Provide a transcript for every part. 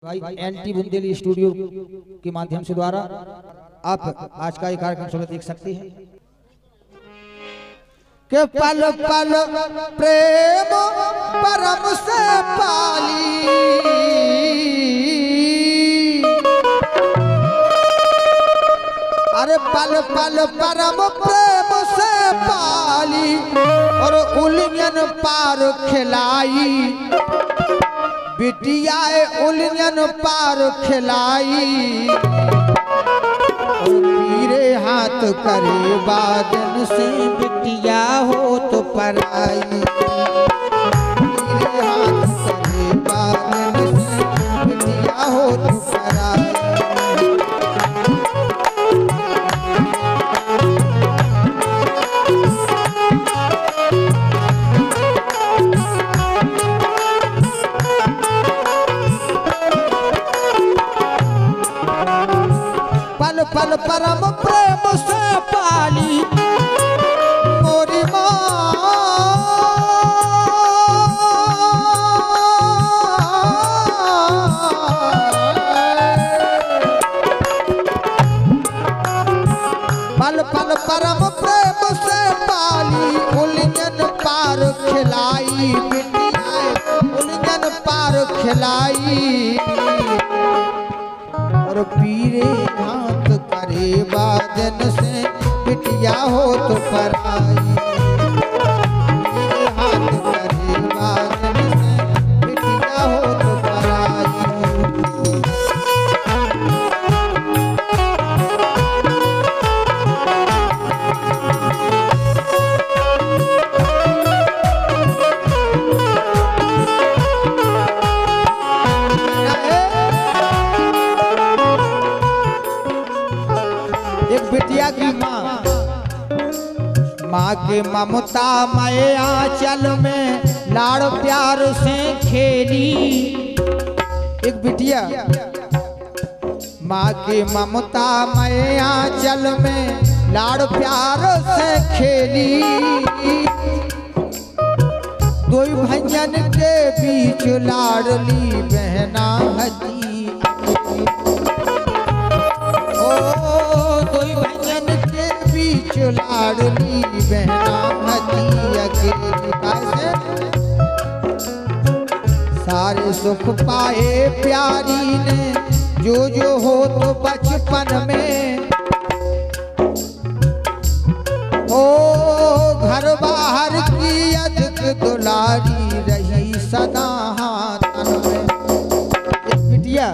भाई n t Bundeli studio के माध्यम से द्वारा आप आज का ये कार्यक्रम सब देख सकते हैं के पल पल प्रेम परम से पाली, अरे पल पल परम प्रेम से पाली और उलझन पार खिलाई, बिटिया उलझन पार खिलाई और पीरे हाथ करे बादन से बिटिया हो तो पराई, पीरे हाथ करे बादन से बिटिया हो तो पराई। पल पल परम प्रेम से पाली मोरी माँ, पल पल परम प्रेम से पाली उलझन पार खिलाई, बिटिया उलझन पार खिलाई और पीरे हाथ करे बादन से बिटिया हो तो पराई, पीरे हाथ करे बादन से बिटिया हो तो पराई। एक बिटिया की माँ के ममता मैं आंचल में लाड़ प्यार से खेली, एक बिटिया माँ के ममता मैं आंचल में लाड़ प्यार से खेली, दो भैयन के बीच लाडली बहना हजी, लाडली बहना हजी अकेली कैसे, सारे सुख पाए प्यारी ने जो हो तो बचपन में, ओ घर बाहर की अधिक दुलारी रही सदा हाथन में। एक बिटिया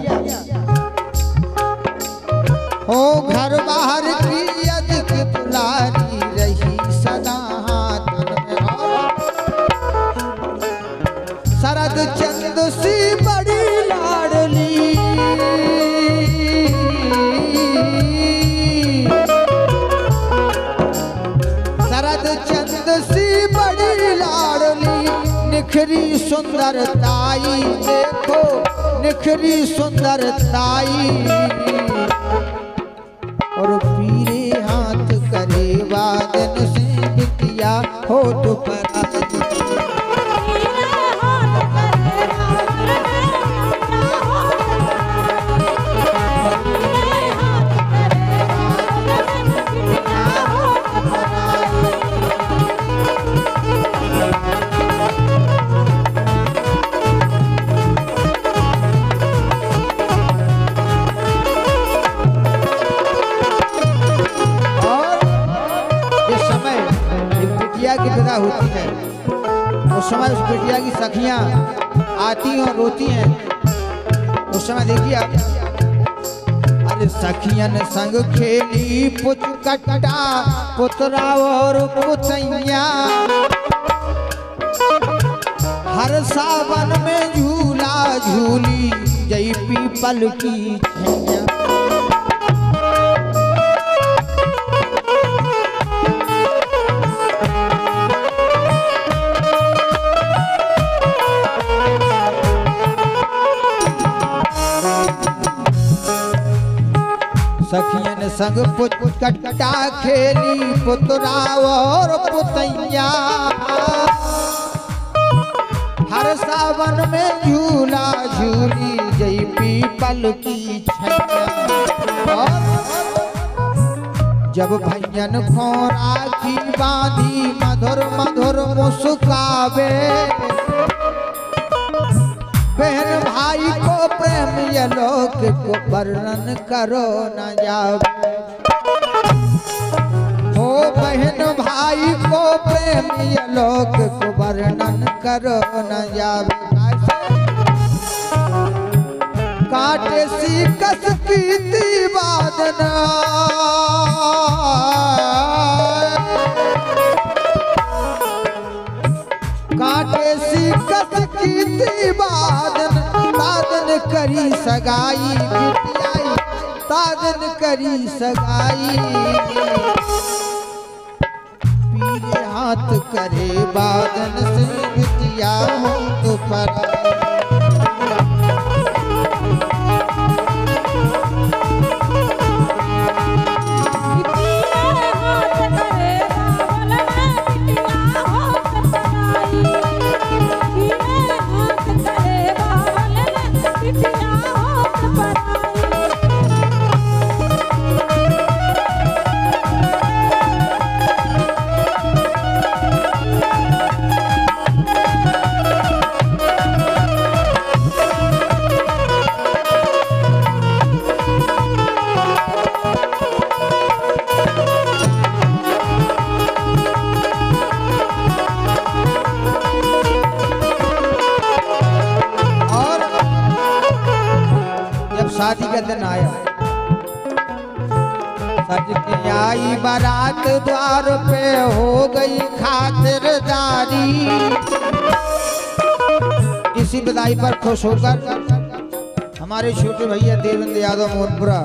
ओ घर बाहर की अधिक दुलारी रही सदा हाथन में, शरद चंद सी बड़ी लाडली, शरद चंद सी बड़ी लाडली निखरी सुंदरताई, देखो निखरी सुंदरताई और पीरे हाथ करे वादन से बिटिया हो तो पराई। की विदा होती है उस समय उस बिटिया की सखियां आती हैं और रोती हैं, उस समय देखिए आप, अरे सखियन संग खेली पुचकट्टा पुतरा और पुतैया, हर सावन में झूला झूली जई पीपल की छैया, सखियन संग पुचकट्टा खेली पुतरा और पुतैया, हर सावन में झूला झूली जई पी पल की छैया। और जब भैयन को राखी बांधी मधुर मधुर मुस्कावे, बहन भाई को प्रेम ये लोक को वर्णन करो न जावे। हो बहन भाई को प्रेम ये लोक को वर्णन करो न जावे। काटे सी कस की वादना, काटे सी कस की वादन, तादन करी सगाई बिटियाई, तादन करी सगाई। पीले हाथ करे बादन से बिटिया हो तो पर। शादी का दिन आया, सज के आई बारात द्वार पे हो गई खातिरदारी। इसी बधाई पर खुश होकर हमारे छोटे भैया देवेंद्र यादव मोहनपुरा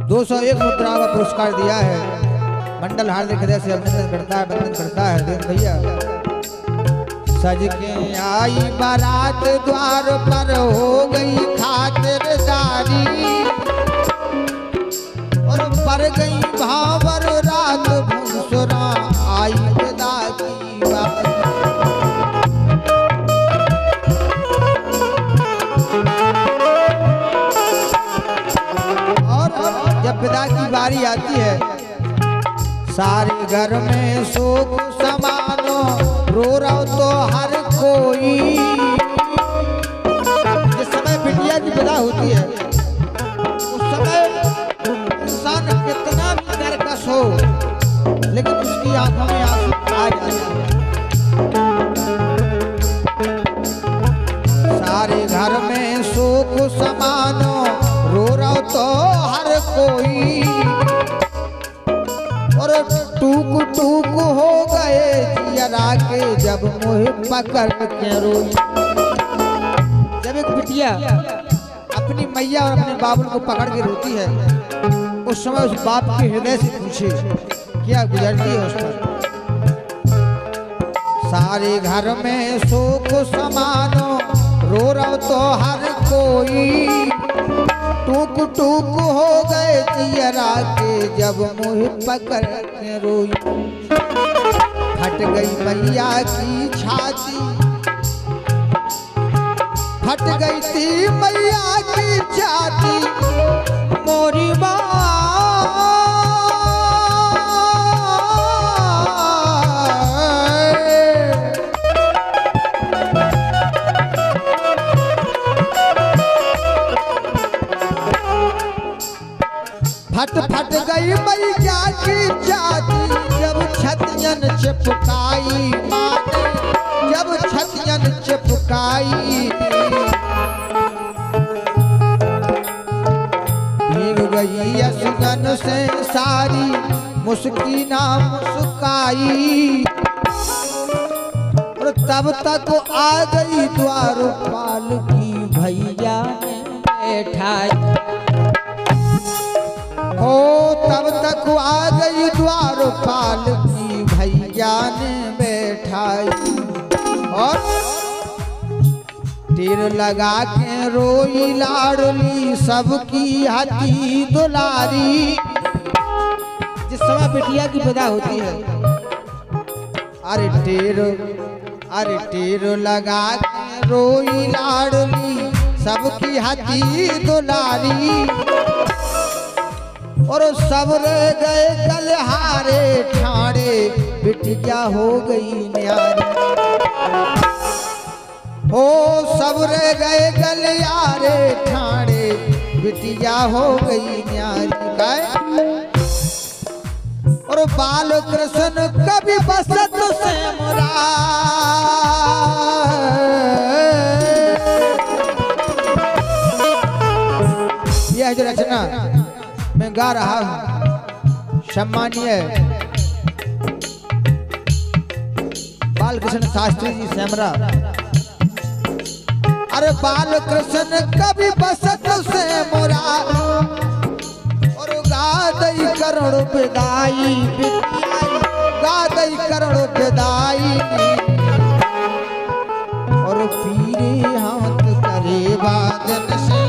201 मुद्रा का पुरस्कार दिया है। मंडल हार्दिक हृदय से अभिनंदन करता है, वंदन करता है देवेंद्र भैया। सज के आई बारात द्वार पर हो गई खातिरदारी, और पर गई भावर रात भूसुरा आई विदा की बात। और जब विदा की बारी आती है, सारे घर में शोक समानो, रो रहा तो हर कोई। जिस समय बिटिया की विदा होती है, उस समय इंसान कितना भी नर्वस हो, लेकिन उसकी आंखों में आंसू आ जाते हैं। सारे घर में शोक समानो, रो रहा तो हर कोई। और टूक टूक हो गए जियरा के जब मुँह पकड़ के रोई। जब एक बिटिया अपनी मैया और अपने बाबुल को पकड़ के रोती है, उस समय उस बाप के हृदय से पूछे क्या गुजरती है उस पर। सारे घर में शोक समानो, रो रहा तो हर कोई। टूक टूक हो गए जियरा के जब मुँह पकड़ के रोई। फट गई मैया की छाती, फट गई थी मैया की छाती। मोरी माँ फट फट गई मैया की छाती, जब छतियन चिपकाई माने, जब छतियन चिपकाई। भीग गई सुगन से सारी, मुस्की ना मुस्काई। और तब तक आ गई द्वारपाल की भैया ने बैठाई। हो तब तक आ गई द्वारपाल की भैया ने बैठाई। और तीर लगा के रोई लाडली सबकी हती दुलारी। जिस समय बिटिया की विदा होती है, अरे टेर लगा के रोई लाडली सबकी हाथी दुलारी और सब रह गए गलहारे ठाणे बिटिया हो गई न्यारी हो सब रह गए गलियारे ठाणे बिटिया हो गई न्यारी गाय और बाल कृष्ण कभी बसत से मुरा यह जो रचना मैं गा रहा हूँ सम्मानीय बाल कृष्ण शास्त्री जी सेमरा। अरे बाल कृष्ण कभी बसत से मोरा और गादई करोड़ विदाई गादई करोड़ विदाई और पीरे हाथ करे बादन से